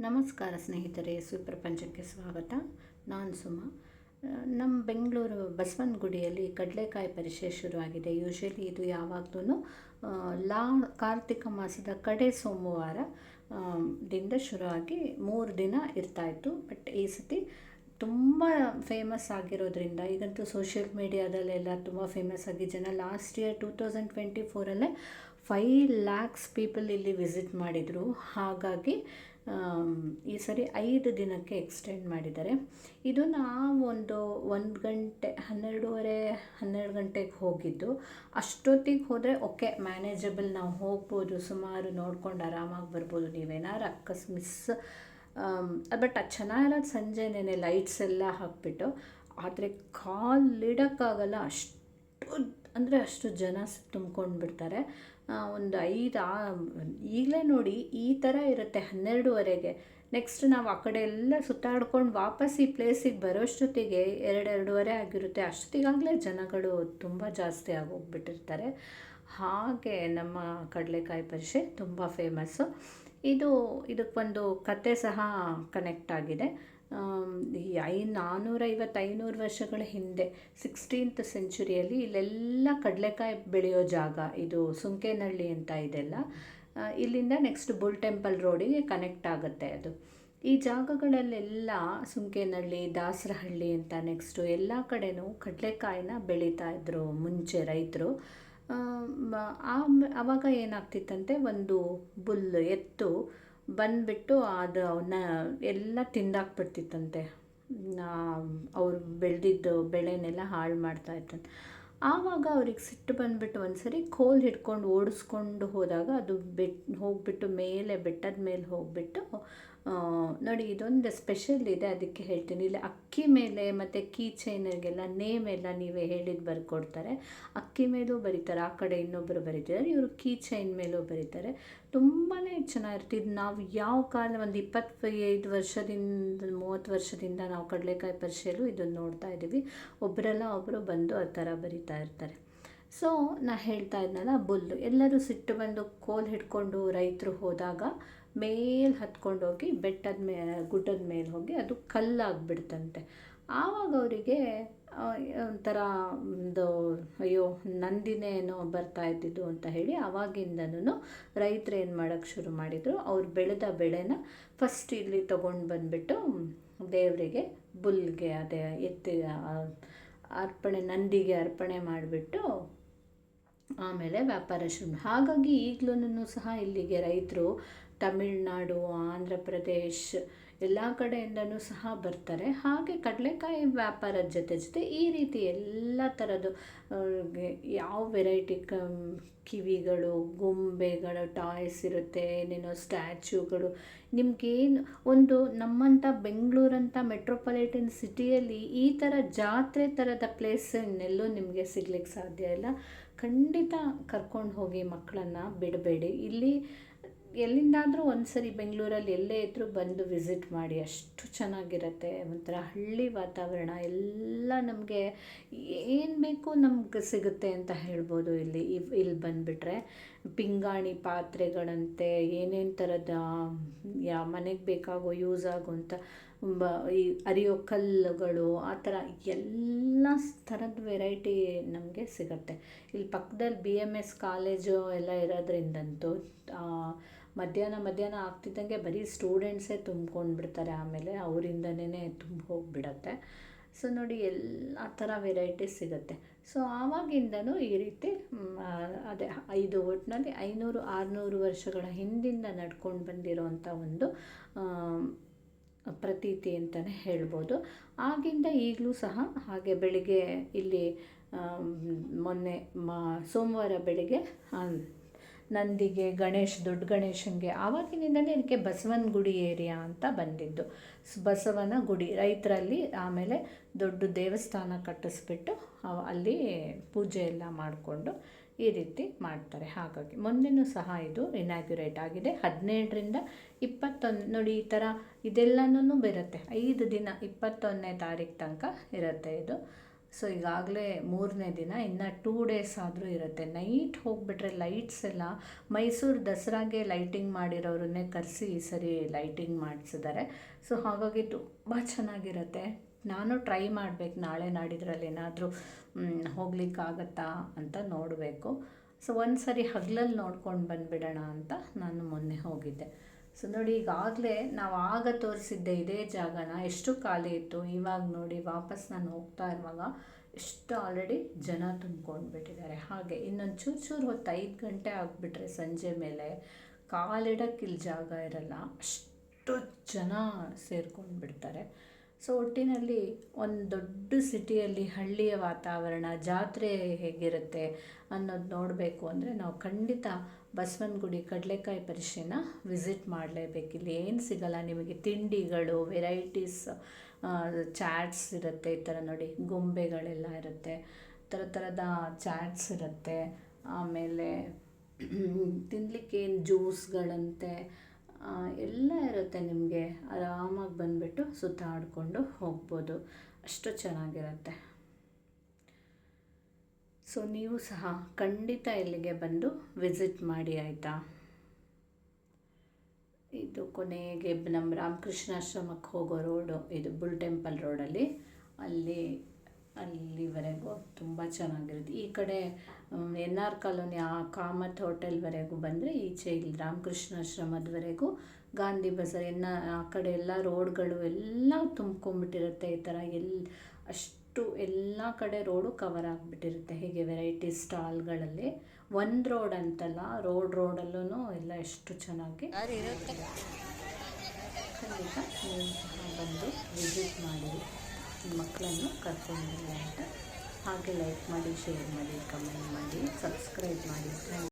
ನಮಸ್ಕಾರ ಸ್ನೇಹಿತರೆ, ಸುಪ್ರಪಂಚಕ್ಕೆ ಸ್ವಾಗತ. ನಾನು ಸುಮಾ. ನಮ್ಮ ಬೆಂಗಳೂರು ಬಸವನಗುಡಿಯಲ್ಲಿ ಕಡಲೆಕಾಯಿ ಪರಿಷೆ ಶುರುವಾಗಿದೆ. ಯೂಶ್ವಲಿ ಇದು ಯಾವಾಗಲೂ ಕಾರ್ತಿಕ ಮಾಸದ ಕಡೆ ಸೋಮವಾರ ದಿಂದ ಶುರುವಾಗಿ 3 ದಿನ ಇರ್ತಾಯಿತ್ತು. ಬಟ್ ಈ ಸತಿ ತುಂಬ ಫೇಮಸ್ ಆಗಿರೋದ್ರಿಂದ, ಈಗಂತೂ ಸೋಷಿಯಲ್ ಮೀಡಿಯಾದಲ್ಲೆಲ್ಲ ತುಂಬ ಫೇಮಸ್ ಆಗಿ ಜನ ಲಾಸ್ಟ್ ಇಯರ್ 2024 5 lakhs ಪೀಪಲ್ ಇಲ್ಲಿ ವಿಸಿಟ್ ಮಾಡಿದರು. ಹಾಗಾಗಿ ಈ ಸರಿ 5 ದಿನಕ್ಕೆ ಎಕ್ಸ್ಟೆಂಡ್ ಮಾಡಿದ್ದಾರೆ. ಇದು ನಾವು 1 ಗಂಟೆ 12 ಗಂಟೆಗೆ ಹೋಗಿದ್ದು. ಅಷ್ಟೊತ್ತಿಗೆ ಹೋದರೆ ಓಕೆ, ಮ್ಯಾನೇಜಬಲ್, ನಾವು ಹೋಗ್ಬೋದು, ಸುಮಾರು ನೋಡ್ಕೊಂಡು ಆರಾಮಾಗಿ ಬರ್ಬೋದು. ನೀವೇನಾರು ಮಿಸ್ ಬಟ್ ಅದು ಚೆನ್ನಾಗಿರೋದು ಸಂಜೆನೇ ಲೈಟ್ಸ್ ಎಲ್ಲ ಹಾಕ್ಬಿಟ್ಟು. ಆದರೆ ಕಾಲಿಡೋಕ್ಕಾಗಲ್ಲ, ಅಷ್ಟು ಜನ ತುಂಬ್ಕೊಂಡು ಬಿಡ್ತಾರೆ. ಒಂದು 5 ಈಗಲೇ ನೋಡಿ ಈ ಥರ ಇರುತ್ತೆ 12ವರೆಗೆ. ನೆಕ್ಸ್ಟ್ ನಾವು ಆ ಕಡೆ ಎಲ್ಲ ಸುತ್ತಾಡ್ಕೊಂಡು ವಾಪಸ್ ಈ ಪ್ಲೇಸಿಗೆ ಬರೋಷ್ಟೊತ್ತಿಗೆ 2-2:30 ಆಗಿರುತ್ತೆ. ಅಷ್ಟೊತ್ತಿಗಾಗಲೇ ಜನಗಳು ತುಂಬ ಜಾಸ್ತಿ ಆಗೋಗ್ಬಿಟ್ಟಿರ್ತಾರೆ. ಹಾಗೆ ನಮ್ಮ ಕಡಲೆಕಾಯಿ ಪರಿಷೆ ತುಂಬ ಫೇಮಸ್ಸು. ಇದಕ್ಕೊಂದು ಕತೆ ಸಹ ಕನೆಕ್ಟ್ ಆಗಿದೆ. ಈ 450-500 ವರ್ಷಗಳ ಹಿಂದೆ 16th ಸೆಂಚುರಿಯಲ್ಲಿ ಇಲ್ಲೆಲ್ಲ ಕಡಲೆಕಾಯಿ ಬೆಳೆಯೋ ಜಾಗ ಇದು. ಸುಂಕೇನಹಳ್ಳಿ ಅಂತ ಇದೆಲ್ಲ ಇಲ್ಲಿಂದ ನೆಕ್ಸ್ಟ್ ಬುಲ್ ಟೆಂಪಲ್ ರೋಡಿಗೆ ಕನೆಕ್ಟ್ ಆಗುತ್ತೆ. ಅದು ಈ ಜಾಗಗಳಲ್ಲೆಲ್ಲ ಸುಂಕೇನಹಳ್ಳಿ, ದಾಸರಹಳ್ಳಿ ಅಂತ ನೆಕ್ಸ್ಟು ಎಲ್ಲ ಕಡೆನೂ ಕಡಲೆಕಾಯಿನ ಬೆಳೀತಾಯಿದ್ರು ಮುಂಚೆ ರೈತರು. ಆವಾಗ ಏನಾಗ್ತಿತ್ತಂತೆ, ಒಂದು ಬುಲ್ ಎತ್ತು ಬಂದುಬಿಟ್ಟು ಅವನ್ನ ಎಲ್ಲ ತಿಂದಾಕ್ಬಿಡ್ತಿತ್ತಂತೆ. ಅವ್ರು ಬೆಳೆದಿದ್ದು ಬೆಳೆನೆಲ್ಲ ಹಾಳು ಮಾಡ್ತಾಯಿತ್ತಂತೆ. ಆವಾಗ ಅವ್ರಿಗೆ ಸಿಟ್ಟು ಬಂದುಬಿಟ್ಟು ಒಂದು ಸರಿ ಕೋಲ್ ಹಿಡ್ಕೊಂಡು ಓಡಿಸ್ಕೊಂಡು ಹೋದಾಗ ಅದು ಹೋಗ್ಬಿಟ್ಟು ಬೆಟ್ಟದ ಮೇಲೆ ಹೋಗ್ಬಿಟ್ಟು ನೋಡಿ, ಇದೊಂದು ಸ್ಪೆಷಲ್ ಇದೆ, ಅದಕ್ಕೆ ಹೇಳ್ತೀನಿ. ಇಲ್ಲಿ ಅಕ್ಕಿ ಮೇಲೆ ಮತ್ತು ಕೀ ಚೈನಿಗೆಲ್ಲ ನೇಮ್ ಎಲ್ಲ ನೀವೇ ಹೇಳಿದ್ದು ಬರ್ಕೊಡ್ತಾರೆ. ಅಕ್ಕಿ ಮೇಲೂ ಬರೀತಾರೆ, ಆ ಕಡೆ ಇನ್ನೊಬ್ಬರು ಬರೀತಾರೆ, ಇವರು ಕೀ ಚೈನ್ ಮೇಲೂ ಬರೀತಾರೆ. ತುಂಬಾ ಚೆನ್ನಾಗಿರ್ತಿದ್ದು. ನಾವು ಯಾವ ಕಾಲ ಒಂದು 25 ವರ್ಷದಿಂದ 30 ವರ್ಷದಿಂದ ನಾವು ಕಡಲೆಕಾಯಿ ಪರಿಷೆಯಲ್ಲೂ ಇದನ್ನು ನೋಡ್ತಾ ಇದ್ದೀವಿ. ಒಬ್ಬರು ಬಂದು ಆ ಥರ ಬರಿತಾ ಇರ್ತಾರೆ. ಸೊ ನಾನು ಹೇಳ್ತಾ ಇದ್ನಲ್ಲ, ಬುಲ್ಲು ಎಲ್ಲರೂ ಸಿಟ್ಟು ಬಂದು ಕೋಲ್ ಹಿಡ್ಕೊಂಡು ರೈತರು ಹೋದಾಗ ಮೇಲೆ ಹತ್ಕೊಂಡೋಗಿ ಗುಡ್ಡದ ಮೇಲೆ ಹೋಗಿ ಅದು ಕಲ್ಲಾಗ್ಬಿಡ್ತಂತೆ. ಆವಾಗ ಅವರಿಗೆ ಒಂಥರ ಅಯ್ಯೋ ನಂದಿನೇ ಏನೋ ಬರ್ತಾ ಇದ್ದಿದ್ದು ಅಂತ ಹೇಳಿ ಆವಾಗಿಂದನೂ ರೈತರು ಏನು ಮಾಡೋಕ್ಕೆ ಶುರು ಮಾಡಿದರು, ಅವ್ರು ಬೆಳೆದ ಬೆಳೆನ ಫಸ್ಟ್ ಇಲ್ಲಿ ತೊಗೊಂಡು ಬಂದುಬಿಟ್ಟು ದೇವರಿಗೆ, ಬುಲ್ಗೆ, ಅದೇ ನಂದಿಗೆ ಅರ್ಪಣೆ ಮಾಡಿಬಿಟ್ಟು ಆಮೇಲೆ ವ್ಯಾಪಾರ ಶುರು. ಹಾಗಾಗಿ ಈಗಲೂ ಸಹ ಇಲ್ಲಿಗೆ ರೈತರು ತಮಿಳ್ನಾಡು, ಆಂಧ್ರ ಪ್ರದೇಶ್ ಎಲ್ಲ ಕಡೆಯಿಂದನೂ ಸಹ ಬರ್ತಾರೆ. ಹಾಗೆ ಕಡಲೆಕಾಯಿ ವ್ಯಾಪಾರದ ಜೊತೆ ಈ ರೀತಿ ಎಲ್ಲ ಥರದ್ದು ಯಾವ ವೆರೈಟಿ ಕಿವಿಗಳು, ಗೊಂಬೆಗಳು, ಟಾಯ್ಸ್ ಇರುತ್ತೆ, ಏನೇನೋ ಸ್ಟ್ಯಾಚ್ಯೂಗಳು. ನಿಮಗೇನು ನಮ್ಮಂಥ ಬೆಂಗಳೂರಂಥ ಮೆಟ್ರೋಪಾಲಿಟನ್ ಸಿಟಿಯಲ್ಲಿ ಈ ಥರ ಜಾತ್ರೆ ಥರದ ಪ್ಲೇಸ್ ಇನ್ನೆಲ್ಲೂ ನಿಮಗೆ ಸಿಗ್ಲಿಕ್ಕೆ ಸಾಧ್ಯ ಇಲ್ಲ. ಖಂಡಿತ ಕರ್ಕೊಂಡು ಹೋಗಿ, ಮಕ್ಕಳನ್ನು ಬಿಡಬೇಡಿ. ಇಲ್ಲಿ ಎಲ್ಲಿಂದಾದರೂ ಒಂದು ಸರಿ ಬೆಂಗಳೂರಲ್ಲಿ ಎಲ್ಲೇ ಇದ್ದರೂ ಬಂದು ವಿಸಿಟ್ ಮಾಡಿ, ಅಷ್ಟು ಚೆನ್ನಾಗಿರುತ್ತೆ. ಒಂಥರ ಹಳ್ಳಿ ವಾತಾವರಣ, ಎಲ್ಲ ನಮಗೆ ಏನು ಬೇಕು ನಮ್ಗೆ ಸಿಗುತ್ತೆ ಅಂತ ಹೇಳ್ಬೋದು. ಇಲ್ಲಿ ಬಂದುಬಿಟ್ರೆ ಪಿಂಗಾಣಿ ಪಾತ್ರೆಗಳಂತೆ ಏನೇನು ಥರದ ಮನೆಗೆ ಬೇಕಾಗೋ ಯೂಸ್ ಆಗೋಂಥ ಈ ಅರಿಯೋ ಕಲ್ಲುಗಳು, ಆ ಥರ ಎಲ್ಲ ಥರದ ವೆರೈಟಿ ನಮಗೆ ಸಿಗುತ್ತೆ. ಇಲ್ಲಿ ಪಕ್ಕದಲ್ಲಿ BMS ಕಾಲೇಜು ಎಲ್ಲ ಇರೋದ್ರಿಂದಂತೂ ಮಧ್ಯಾಹ್ನ ಆಗ್ತಿದ್ದಂಗೆ ಬರೀ ಸ್ಟೂಡೆಂಟ್ಸೇ ತುಂಬ್ಕೊಂಡು ಬಿಡ್ತಾರೆ. ಆಮೇಲೆ ಅವರಿಂದನೇ ತುಂಬ ಹೋಗಿಬಿಡತ್ತೆ. ಸೊ ನೋಡಿ, ಎಲ್ಲ ಥರ ವೆರೈಟೀಸ್ ಸಿಗುತ್ತೆ. ಸೊ ಆವಾಗಿಂದನೂ ಈ ರೀತಿ ಅದೇ ಒಟ್ಟಿನಲ್ಲಿ 500-600 ವರ್ಷಗಳ ಹಿಂದಿಂದ ನಡ್ಕೊಂಡು ಬಂದಿರೋವಂಥ ಒಂದು ಪ್ರತೀತಿ ಅಂತಲೇ ಹೇಳ್ಬೋದು. ಆಗಿಂದ ಈಗಲೂ ಸಹ ಹಾಗೆ ಬೆಳಿಗ್ಗೆ ಇಲ್ಲಿ ಮೊನ್ನೆ ಸೋಮವಾರ ಬೆಳಿಗ್ಗೆ ನಂದಿಗೆ, ದೊಡ್ಡ ಗಣೇಶನಿಗೆ ಆವಾಗಿನಿಂದಲೇ ಇದಕ್ಕೆ ಬಸವನಗುಡಿ ಏರಿಯಾ ಅಂತ ಬಂದಿದ್ದು. ಬಸವನ ಗುಡಿ ರೈತರಲ್ಲಿ ಆಮೇಲೆ ದೊಡ್ಡ ದೇವಸ್ಥಾನ ಕಟ್ಟಿಸ್ಬಿಟ್ಟು ಅಲ್ಲಿ ಪೂಜೆ ಎಲ್ಲ ಮಾಡಿಕೊಂಡು ಈ ರೀತಿ ಮಾಡ್ತಾರೆ. ಹಾಗಾಗಿ ಮೊನ್ನೆನೂ ಸಹ ಇದು ಇನಾಗ್ಯುರೇಟ್ ಆಗಿದೆ. 17ರಿಂದ 21 ನೋಡಿ, ಈ ಥರ ಇದೆಲ್ಲನೂ ಬರುತ್ತೆ. 5 ದಿನ 21ನೇ ತಾರೀಕು ತನಕ ಇರುತ್ತೆ ಇದು. ಸೊ ಈಗಾಗಲೇ 3ನೇ ದಿನ, ಇನ್ನು 2 ಡೇಸ್ ಆದರೂ ಇರುತ್ತೆ. ನೈಟ್ ಹೋಗಿಬಿಟ್ರೆ ಲೈಟ್ಸ್ ಎಲ್ಲ ಮೈಸೂರು ದಸರಾಗೆ ಲೈಟಿಂಗ್ ಮಾಡಿರೋರನ್ನೇ ಕರೆಸಿ ಈ ಸರಿ ಲೈಟಿಂಗ್ ಮಾಡಿಸಿದ್ದಾರೆ. ಸೊ ಹಾಗಾಗಿ ತುಂಬ ಚೆನ್ನಾಗಿರುತ್ತೆ. ನಾನು ಟ್ರೈ ಮಾಡಬೇಕು, ನಾಳೆ ನಾಡಿದ್ರಲ್ಲಿ ಏನಾದರೂ ಹೋಗ್ಲಿಕ್ಕಾಗತ್ತಾ ಅಂತ ನೋಡಬೇಕು. ಸೊ ಒಂದು ಸರಿ ಹಗಲಲ್ಲಿ ನೋಡ್ಕೊಂಡು ಬಂದುಬಿಡೋಣ ಅಂತ ನಾನು ಮೊನ್ನೆ ಹೋಗಿದ್ದೆ. ಸೊ ನೋಡಿ, ಈಗಾಗಲೇ ನಾವು ಆಗ ತೋರಿಸಿದ್ದೆ ಇದೇ ಜಾಗನ ಎಷ್ಟು ಖಾಲಿ ಇತ್ತು. ಇವಾಗ ನೋಡಿ ವಾಪಸ್ ನಾನು ಹೋಗ್ತಾ ಇರುವಾಗ ಎಷ್ಟು ಆಲ್ರೆಡಿ ಜನ ತುಂಬ್ಕೊಂಡ್ಬಿಟ್ಟಿದ್ದಾರೆ. ಹಾಗೆ ಇನ್ನೊಂದು ಚೂರು ಹೊತ್ತು 5 ಗಂಟೆ ಆಗಿಬಿಟ್ರೆ ಸಂಜೆ ಮೇಲೆ ಕಾಲಿಡೋಕ್ಕೆ ಇಲ್ಲಿ ಜಾಗ ಇರಲ್ಲ, ಅಷ್ಟು ಜನ ಸೇರ್ಕೊಂಡ್ಬಿಡ್ತಾರೆ. ಸೊ ಒಟ್ಟಿನಲ್ಲಿ ಒಂದು ದೊಡ್ಡ ಸಿಟಿಯಲ್ಲಿ ಹಳ್ಳಿಯ ವಾತಾವರಣ, ಜಾತ್ರೆ ಹೇಗಿರುತ್ತೆ ಅನ್ನೋದು ನೋಡಬೇಕು ಅಂದರೆ ನಾವು ಖಂಡಿತ ಬಸವನಗುಡಿ ಕಡಲೆಕಾಯಿ ಪರಿಷೆನ ವಿಸಿಟ್ ಮಾಡಲೇಬೇಕು. ಇಲ್ಲಿ ಏನು ಸಿಗಲ್ಲ ನಿಮಗೆ, ತಿಂಡಿಗಳು, ವೆರೈಟೀಸ್, ಚಾಟ್ಸ್ ಇರುತ್ತೆ. ಈ ಥರ ನೋಡಿ ಗೊಂಬೆಗಳೆಲ್ಲ ಇರುತ್ತೆ, ಥರ ಥರದ ಚಾಟ್ಸ್ ಇರುತ್ತೆ. ಆಮೇಲೆ ತಿನ್ನಲಿಕ್ಕೆ ಏನು ಜ್ಯೂಸ್ಗಳಂತೆ ಎಲ್ಲ ಇರುತ್ತೆ. ನಿಮಗೆ ಆರಾಮಾಗಿ ಬಂದುಬಿಟ್ಟು ಸುತ್ತಾಡಿಕೊಂಡು ಹೋಗ್ಬೋದು, ಅಷ್ಟು ಚೆನ್ನಾಗಿರುತ್ತೆ. ಸೊ ನೀವು ಸಹ ಖಂಡಿತ ಇಲ್ಲಿಗೆ ಬಂದು ವಿಸಿಟ್ ಮಾಡಿ, ಆಯಿತಾ. ಇದು ಕೊನೆಗೆ ನಮ್ಮ ರಾಮಕೃಷ್ಣಾಶ್ರಮಕ್ಕೆ ಹೋಗೋ ರೋಡು, ಇದು ಬುಲ್ ಟೆಂಪಲ್ ರೋಡಲ್ಲಿ, ಅಲ್ಲಿವರೆಗೂ ತುಂಬ ಚೆನ್ನಾಗಿರುತ್ತೆ. ಈ ಕಡೆ NR ಕಾಲೋನಿ ಆ ಕಾಮತ್ ಹೋಟೆಲ್ವರೆಗೂ ಬಂದರೆ ಈಚೆ ಇಲ್ಲಿ ರಾಮಕೃಷ್ಣಾಶ್ರಮದವರೆಗೂ ಗಾಂಧಿ ಬಜಾರ್ ಆ ಕಡೆ ಎಲ್ಲ ರೋಡ್ಗಳು ಎಲ್ಲ ತುಂಬ್ಕೊಂಡ್ಬಿಟ್ಟಿರುತ್ತೆ. ಈ ಥರ ಅಷ್ಟು ಎಲ್ಲ ಕಡೆ ರೋಡು ಕವರ್ ಆಗಿಬಿಟ್ಟಿರುತ್ತೆ. ಹೀಗೆ ವೆರೈಟಿ ಸ್ಟಾಲ್ಗಳಲ್ಲಿ ಒಂದು ರೋಡ್ ಅಂತಲ್ಲ, ರೋಡಲ್ಲೂ ಎಲ್ಲ ಎಷ್ಟು ಚೆನ್ನಾಗಿ ಖಂಡಿತ ನೀವು ಸಹ ಬಂದು ವಿಸಿಟ್ ಮಾಡಿ, ಮಕ್ಕಳನ್ನು ಕರ್ಕೊಂಡು ಅಂತ. ಹಾಗೆ ಲೈಕ್ ಮಾಡಿ, ಶೇರ್ ಮಾಡಿ, ಕಮೆಂಟ್ ಮಾಡಿ, ಸಬ್ಸ್ಕ್ರೈಬ್ ಮಾಡಿ.